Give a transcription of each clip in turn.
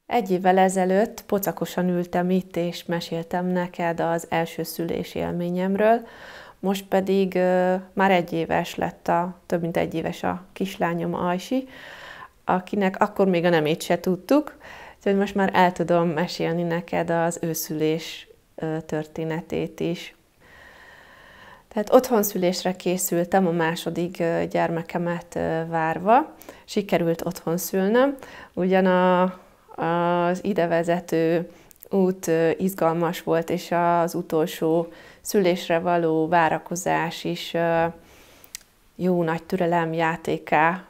Egy évvel ezelőtt pocakosan ültem itt, és meséltem neked az első szülés élményemről, most pedig már egy éves lett több mint egy éves a kislányom, Ajsi, akinek akkor még a nemét se tudtuk, úgyhogy most már el tudom mesélni neked az ő szülés történetét is. Tehát otthonszülésre készültem a második gyermekemet várva, sikerült otthon szülnöm, ugyan az idevezető út izgalmas volt, és az utolsó szülésre való várakozás is jó nagy türelem játéká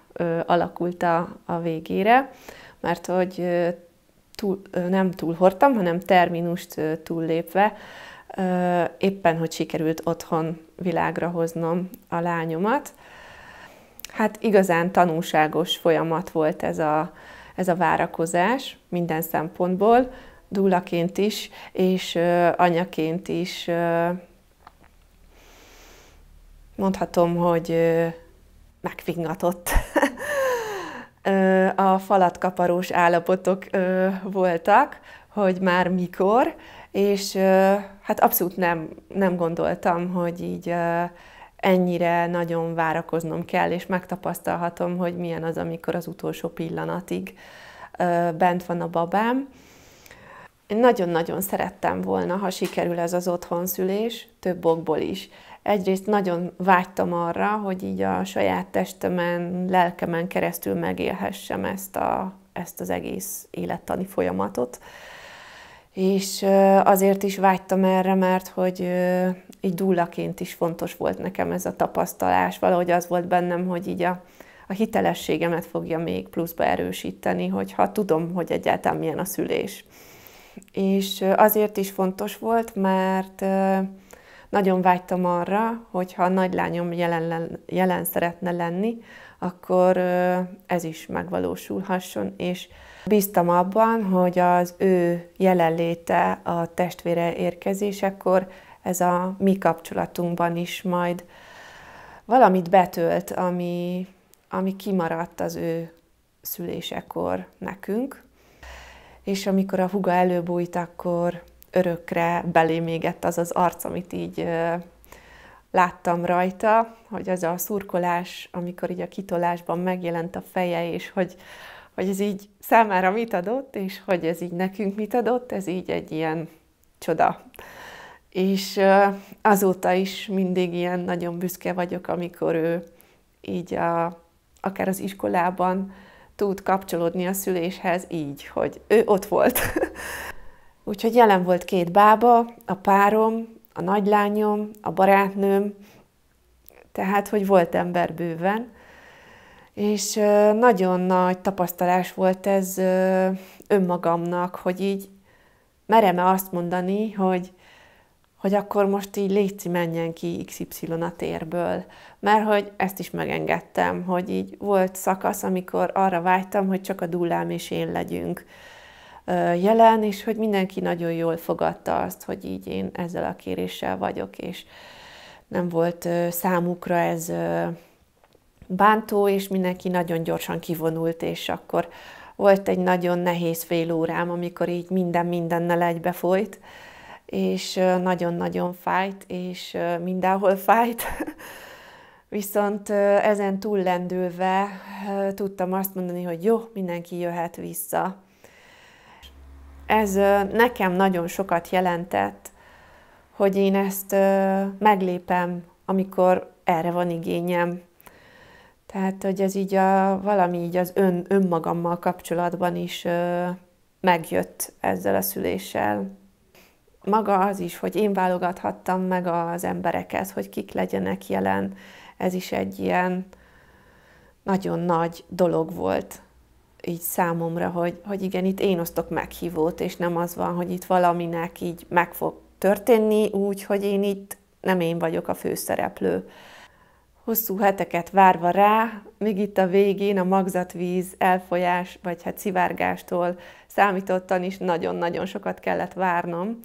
alakult a végére, mert hogy nem túlhordtam, hanem terminust túllépve, éppen, hogy sikerült otthon világra hoznom a lányomat. Hát igazán tanulságos folyamat volt ez a várakozás minden szempontból, dúlaként is, és anyaként is. Mondhatom, hogy megfingatott. A falatkaparós állapotok voltak, hogy már mikor, és hát abszolút nem gondoltam, hogy így ennyire nagyon várakoznom kell, és megtapasztalhatom, hogy milyen az, amikor az utolsó pillanatig bent van a babám. Én nagyon-nagyon szerettem volna, ha sikerül ez az otthonszülés, több okból is. Egyrészt nagyon vágytam arra, hogy így a saját testemen, lelkemen keresztül megélhessem ezt az egész élettani folyamatot. És azért is vágytam erre, mert hogy így dúlaként is fontos volt nekem ez a tapasztalás. Valahogy az volt bennem, hogy így a hitelességemet fogja még pluszba erősíteni, hogyha tudom, hogy egyáltalán milyen a szülés. És azért is fontos volt, mert nagyon vágytam arra, hogyha a nagylányom jelen szeretne lenni, akkor ez is megvalósulhasson, és bíztam abban, hogy az ő jelenléte a testvére érkezésekor ez a mi kapcsolatunkban is majd valamit betölt, ami kimaradt az ő szülésekor nekünk. És amikor a húga előbújt, akkor örökre belém égett az az arc, amit így láttam rajta, hogy az a szurkolás, amikor így a kitolásban megjelent a feje, és hogy ez így számára mit adott, és hogy ez így nekünk mit adott, ez így egy ilyen csoda. És azóta is mindig ilyen nagyon büszke vagyok, amikor ő így akár az iskolában tud kapcsolódni a szüléshez így, hogy ő ott volt. Úgyhogy jelen volt két bába, a párom, a nagylányom, a barátnőm, tehát, hogy volt ember bőven. És nagyon nagy tapasztalás volt ez önmagamnak, hogy így merem-e azt mondani, hogy akkor most így létszi, menjen ki XY a térből. Mert hogy ezt is megengedtem, hogy így volt szakasz, amikor arra vágytam, hogy csak a dúlám és én legyünk jelen, és hogy mindenki nagyon jól fogadta azt, hogy így én ezzel a kéréssel vagyok, és nem volt számukra ez bántó, és mindenki nagyon gyorsan kivonult, és akkor volt egy nagyon nehéz fél órám, amikor így mindennel egybefolyt, és nagyon-nagyon fájt, és mindenhol fájt. Viszont ezen túllendülve tudtam azt mondani, hogy jó, mindenki jöhet vissza. Ez nekem nagyon sokat jelentett, hogy én ezt meglépem, amikor erre van igényem. Tehát, hogy ez így valami így az önmagammal kapcsolatban is megjött ezzel a szüléssel. Maga az is, hogy én válogathattam meg az embereket, hogy kik legyenek jelen, ez is egy ilyen nagyon nagy dolog volt így számomra, hogy igen, itt én osztok meghívót, és nem az van, hogy itt valaminek így meg fog történni úgy, hogy nem én vagyok a főszereplő. Hosszú heteket várva rá, még itt a végén a magzatvíz elfolyás, vagy hát szivárgástól számítottan is nagyon-nagyon sokat kellett várnom.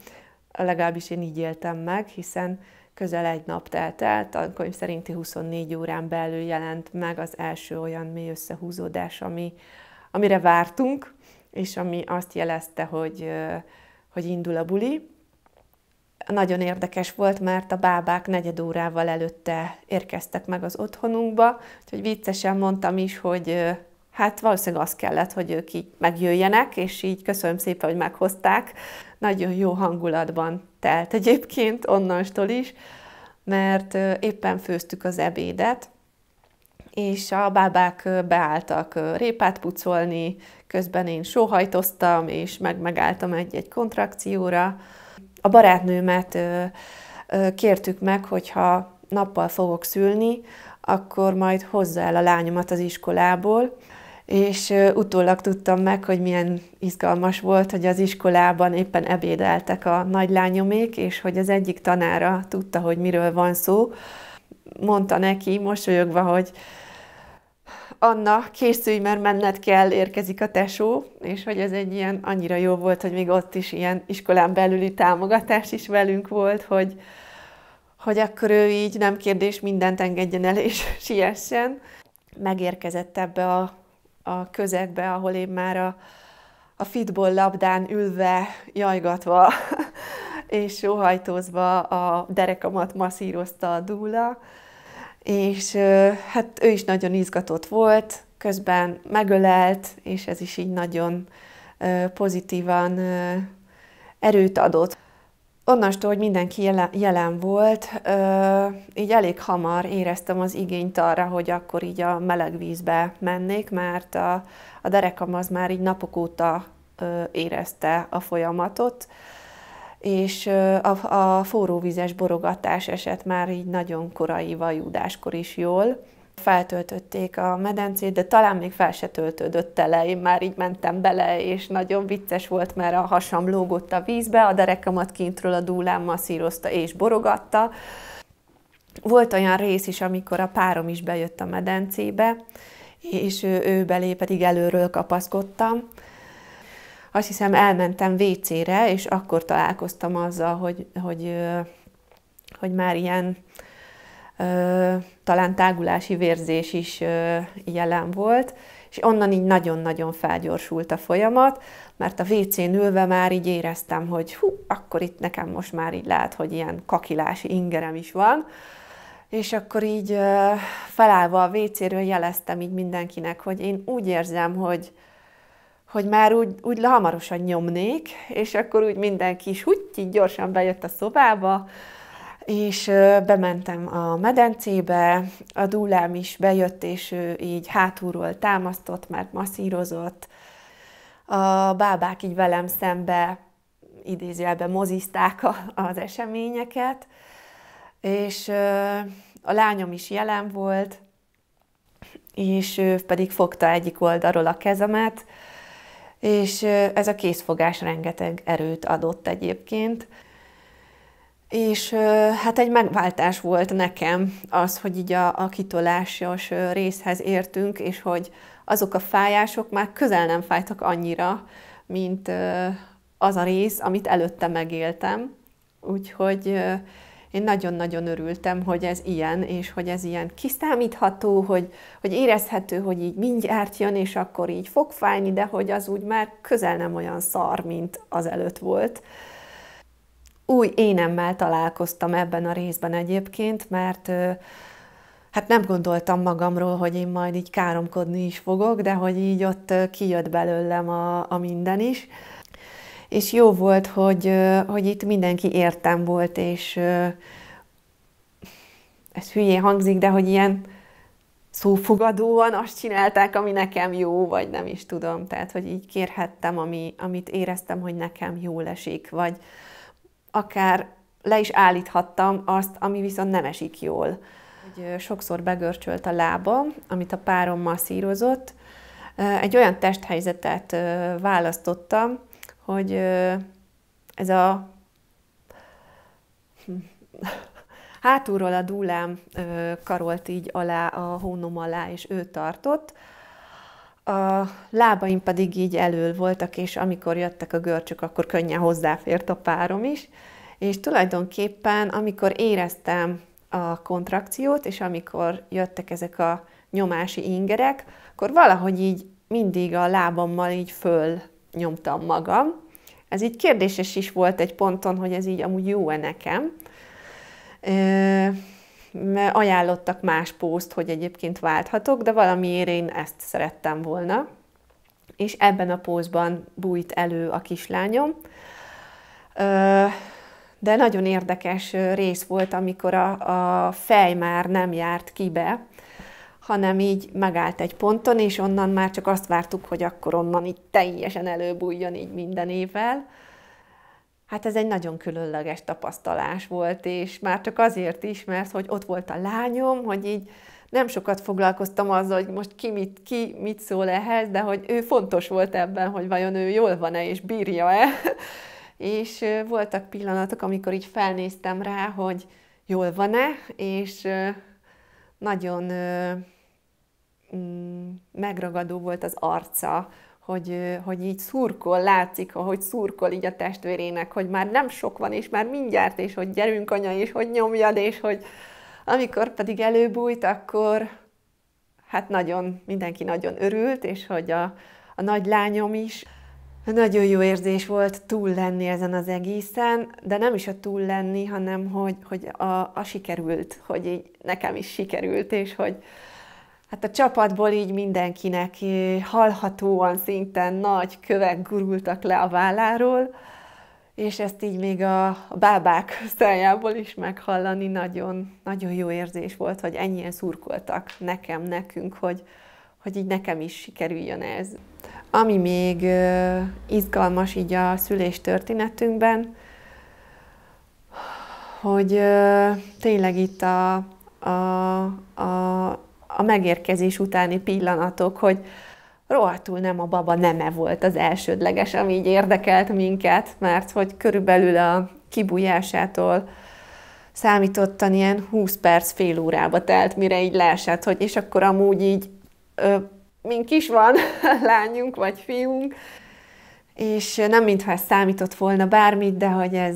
Legalábbis én így éltem meg, hiszen közel egy nap telt el, a könyv szerinti 24 órán belül jelent meg az első olyan mély összehúzódás, amire vártunk, és ami azt jelezte, hogy indul a buli. Nagyon érdekes volt, mert a bábák negyed órával előtte érkeztek meg az otthonunkba, úgyhogy viccesen mondtam is, hogy hát valószínűleg az kellett, hogy ők így megjöjjenek, és így köszönöm szépen, hogy meghozták. Nagyon jó hangulatban telt egyébként onnantól is, mert éppen főztük az ebédet, és a bábák beálltak répát pucolni, közben én sóhajtoztam, és megálltam egy kontrakcióra. A barátnőmet kértük meg, hogyha nappal fogok szülni, akkor majd hozza el a lányomat az iskolából, és utólag tudtam meg, hogy milyen izgalmas volt, hogy az iskolában éppen ebédeltek a nagylányomék, és hogy az egyik tanára tudta, hogy miről van szó. Mondta neki, mosolyogva, hogy Anna, készülj, mert menned kell, érkezik a tesó, és hogy ez egy ilyen annyira jó volt, hogy még ott is ilyen iskolán belüli támogatás is velünk volt, hogy akkor ő így nem kérdés, mindent engedjen el és siessen. Megérkezett ebbe a közegbe, ahol én már a fitball labdán ülve, jajgatva és sóhajtózva a derekamat masszírozta a dúla, és hát ő is nagyon izgatott volt, közben megölelt, és ez is így nagyon pozitívan erőt adott. Onnantól, hogy mindenki jelen volt, így elég hamar éreztem az igényt arra, hogy akkor így a meleg vízbe mennék, mert a derekam az már így napok óta érezte a folyamatot, és a forróvizes borogatás esett már így nagyon korai vajudáskor is jól. Feltöltötték a medencét, de talán még fel se töltődött tele, én már így mentem bele, és nagyon vicces volt, mert a hasam lógott a vízbe, a derekamat kintről a dúlám masszírozta és borogatta. Volt olyan rész is, amikor a párom is bejött a medencébe, és ő belé pedig előről kapaszkodtam. Azt hiszem, elmentem WC-re, és akkor találkoztam azzal, hogy már ilyen talán tágulási vérzés is jelen volt, és onnan így nagyon-nagyon felgyorsult a folyamat, mert a WC-n ülve már így éreztem, hogy akkor itt nekem most már így lehet, hogy ilyen kakilási ingerem is van, és akkor így felállva a WC-ről jeleztem így mindenkinek, hogy én úgy érzem, hogy már úgy hamarosan nyomnék, és akkor úgy mindenki is így gyorsan bejött a szobába, és bementem a medencébe, a dúlám is bejött, és ő így hátulról támasztott, mert masszírozott. A bábák így velem szembe idézőjelben mozizták az eseményeket, és a lányom is jelen volt, és ő pedig fogta egyik oldalról a kezemet, és ez a készfogás rengeteg erőt adott egyébként. És hát egy megváltás volt nekem az, hogy így a kitolásos részhez értünk, és hogy azok a fájások már közel nem fájtak annyira, mint az a rész, amit előtte megéltem. Úgyhogy én nagyon-nagyon örültem, hogy ez ilyen, és hogy ez ilyen kiszámítható, hogy érezhető, hogy így mindjárt jön, és akkor így fog fájni, de hogy az úgy már közel nem olyan szar, mint az előtt volt. Új énemmel találkoztam ebben a részben egyébként, mert hát nem gondoltam magamról, hogy én majd így káromkodni is fogok, de hogy így ott kijött belőlem a minden is. És jó volt, hogy itt mindenki értem volt, és ez hülyén hangzik, de hogy ilyen szófogadóan azt csinálták, ami nekem jó, vagy nem is tudom. Tehát, hogy így kérhettem, amit éreztem, hogy nekem jól esik, vagy akár le is állíthattam azt, ami viszont nem esik jól. Sokszor begörcsölt a lábam, amit a párom masszírozott. Egy olyan testhelyzetet választottam, hogy ez a hátulról a dúlám karolt így alá, a hónom alá, és ő tartott. A lábaim pedig így elől voltak, és amikor jöttek a görcsök, akkor könnyen hozzáfért a párom is. És tulajdonképpen, amikor éreztem a kontrakciót, és amikor jöttek ezek a nyomási ingerek, akkor valahogy így mindig a lábammal így föl nyomtam magam. Ez így kérdéses is volt egy ponton, hogy ez így amúgy jó-e nekem. Ajánlottak más pózt, hogy egyébként válthatok, de valamiért én ezt szerettem volna. És ebben a pózban bújt elő a kislányom. De nagyon érdekes rész volt, amikor a fej már nem járt kibe, hanem így megállt egy ponton, és onnan már csak azt vártuk, hogy akkor onnan így teljesen előbújjon így minden évvel. Hát ez egy nagyon különleges tapasztalás volt, és már csak azért is, mert hogy ott volt a lányom, hogy így nem sokat foglalkoztam azzal, hogy most ki mit szól ehhez, de hogy ő fontos volt ebben, hogy vajon ő jól van-e és bírja-e. És voltak pillanatok, amikor így felnéztem rá, hogy jól van-e, és nagyon megragadó volt az arca, hogy így szurkol, látszik, ahogy szurkol így a testvérének, hogy már nem sok van, és már mindjárt, és hogy gyerünk anya, és hogy nyomjad, és hogy amikor pedig előbújt, akkor hát mindenki nagyon örült, és hogy a nagy lányom is. Nagyon jó érzés volt túl lenni ezen az egészen, de nem is a túl lenni, hanem hogy a sikerült, hogy így nekem is sikerült, és hogy hát a csapatból így mindenkinek hallhatóan szinten nagy kövek gurultak le a válláról, és ezt így még a bábák szájából is meghallani nagyon, nagyon jó érzés volt, hogy ennyien szurkoltak nekünk, hogy így nekem is sikerüljön ez. Ami még izgalmas így a szülés történetünkben, hogy tényleg itt a megérkezés utáni pillanatok, hogy rohadtul nem a baba neme volt az elsődleges, ami így érdekelt minket, mert hogy körülbelül a kibújásától számítottan ilyen 20 perc, fél órába telt, mire így leesett, hogy és akkor amúgy így mink is van, lányunk vagy fiunk, és nem mintha ez számított volna bármit, de hogy ez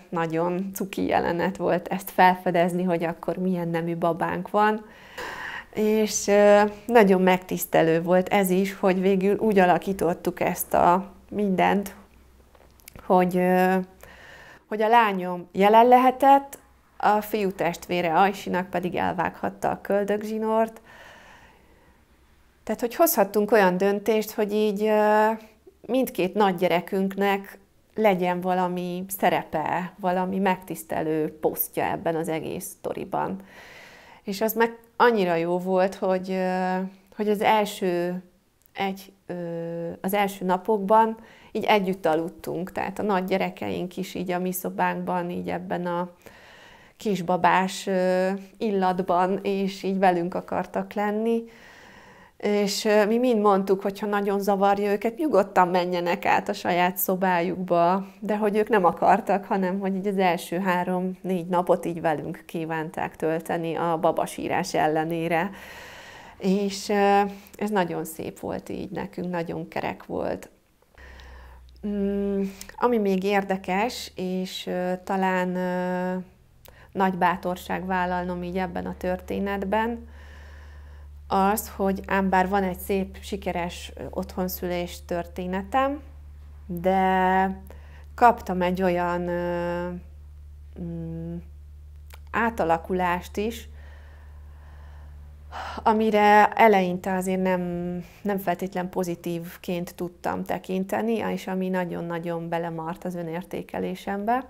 nagyon cuki jelenet volt ezt felfedezni, hogy akkor milyen nemű babánk van. És nagyon megtisztelő volt ez is, hogy végül úgy alakítottuk ezt a mindent, hogy a lányom jelen lehetett, a fiú testvére Ajsinak pedig elvághatta a köldögzsinort. Tehát, hogy hozhattunk olyan döntést, hogy így mindkét nagygyerekünknek legyen valami szerepe, valami megtisztelő posztja ebben az egész sztoriban. És az meg annyira jó volt, hogy az első napokban így együtt aludtunk, tehát a nagy gyerekeink is így a mi szobánkban, így ebben a kisbabás illatban, és így velünk akartak lenni. És mi mind mondtuk, hogy ha nagyon zavarja őket, nyugodtan menjenek át a saját szobájukba, de hogy ők nem akartak, hanem hogy így az első 3-4 napot így velünk kívánták tölteni a babasírás ellenére. És ez nagyon szép volt így nekünk, nagyon kerek volt. Ami még érdekes, és talán nagy bátorság vállalnom így ebben a történetben, az, hogy ám bár van egy szép, sikeres otthonszülés történetem, de kaptam egy olyan átalakulást is, amire eleinte azért nem feltétlen pozitívként tudtam tekinteni, és ami nagyon-nagyon belemart az önértékelésembe.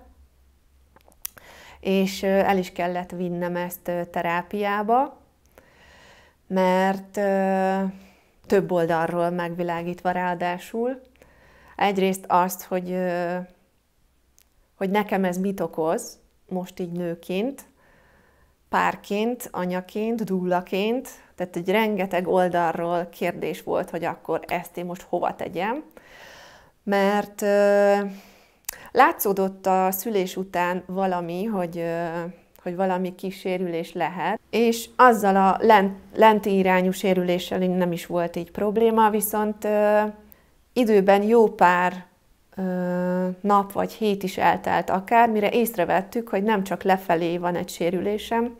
És el is kellett vinnem ezt terápiába, mert több oldalról megvilágítva ráadásul. Egyrészt azt, hogy nekem ez mit okoz, most így nőként, párként, anyaként, dúlaként, tehát egy rengeteg oldalról kérdés volt, hogy akkor ezt én most hova tegyem, mert látszódott a szülés után valami, hogy valami kis sérülés lehet, és azzal a lenti irányú sérüléssel nem is volt így probléma, viszont időben jó pár nap vagy hét is eltelt akár, mire észrevettük, hogy nem csak lefelé van egy sérülésem,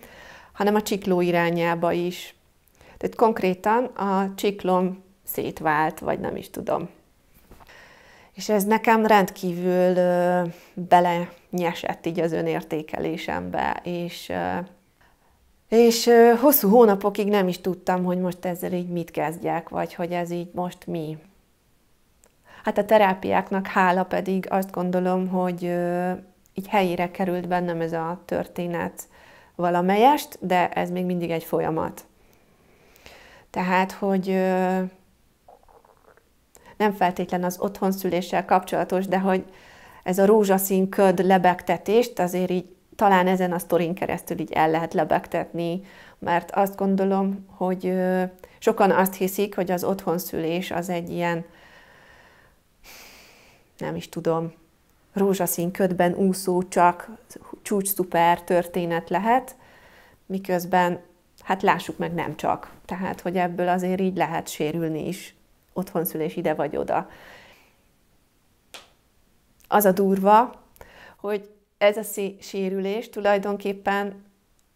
hanem a csikló irányába is. Tehát konkrétan a csiklóm szétvált, vagy nem is tudom. És ez nekem rendkívül belenyesett így az önértékelésembe, és hosszú hónapokig nem is tudtam, hogy most ezzel így mit kezdjek, vagy hogy ez így most mi. Hát a terápiáknak hála pedig azt gondolom, hogy így helyére került bennem ez a történet valamelyest, de ez még mindig egy folyamat. Tehát, hogy nem feltétlen az otthonszüléssel kapcsolatos, de hogy ez a rózsaszín köd lebegtetést azért így talán ezen a sztorin keresztül így el lehet lebegtetni, mert azt gondolom, hogy sokan azt hiszik, hogy az otthonszülés az egy ilyen, nem is tudom, rózsaszín ködben úszó, csak csúcs-szuper történet lehet, miközben, hát lássuk meg, nem csak. Tehát, hogy ebből azért így lehet sérülni is, otthonszülés ide vagy oda. Az a durva, hogy ez a sérülés tulajdonképpen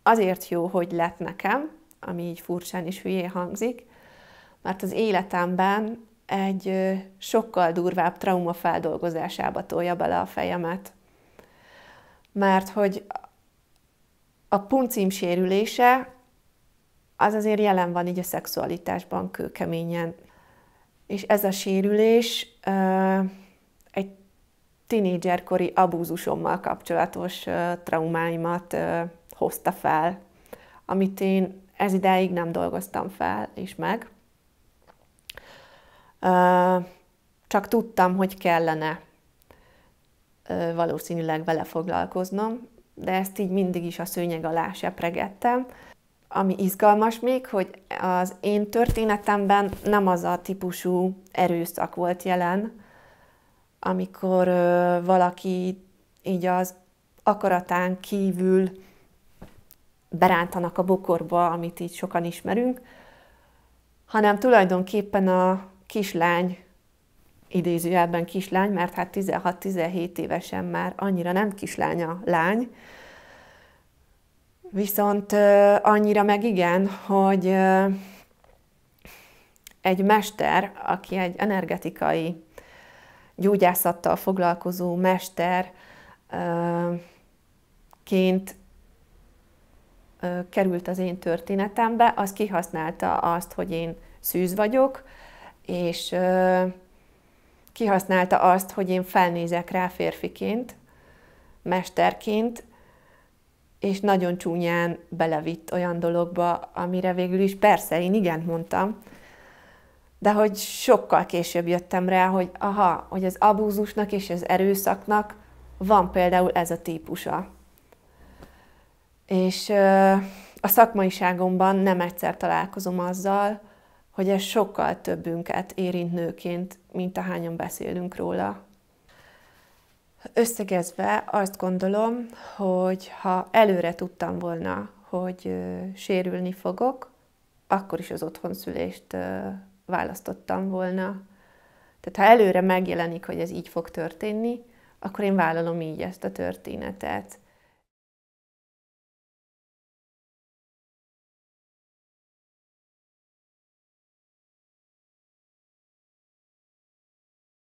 azért jó, hogy lett nekem, ami így furcsán is hülyén hangzik, mert az életemben egy sokkal durvább trauma feldolgozásába tolja bele a fejemet. Mert hogy a puncim sérülése az azért jelen van így a szexualitásban kőkeményen. És ez a sérülés egy tinédzserkori abúzusommal kapcsolatos traumáimat hozta fel, amit én ez idáig nem dolgoztam fel és meg. Csak tudtam, hogy kellene valószínűleg vele foglalkoznom, de ezt így mindig is a szőnyeg alá sepregettem. Ami izgalmas még, hogy az én történetemben nem az a típusú erőszak volt jelen, amikor valaki így az akaratán kívül berántanak a bokorba, amit így sokan ismerünk, hanem tulajdonképpen a kislány, idézőjelben kislány, mert hát 16-17 évesen már annyira nem kislány a lány, viszont annyira meg igen, hogy egy mester, aki egy energetikai gyógyászattal foglalkozó mesterként került az én történetembe, az kihasználta azt, hogy én szűz vagyok, és kihasználta azt, hogy én felnézek rá férfiként, mesterként, és nagyon csúnyán belevitt olyan dologba, amire végül is persze, én igent mondtam, de hogy sokkal később jöttem rá, hogy hogy az abúzusnak és az erőszaknak van például ez a típusa. És a szakmaiságomban nem egyszer találkozom azzal, hogy ez sokkal többünket érint nőként, mint ahányan beszélünk róla. Összegezve azt gondolom, hogy ha előre tudtam volna, hogy sérülni fogok, akkor is az otthonszülést választottam volna. Tehát ha előre megjelenik, hogy ez így fog történni, akkor én vállalom így ezt a történetet.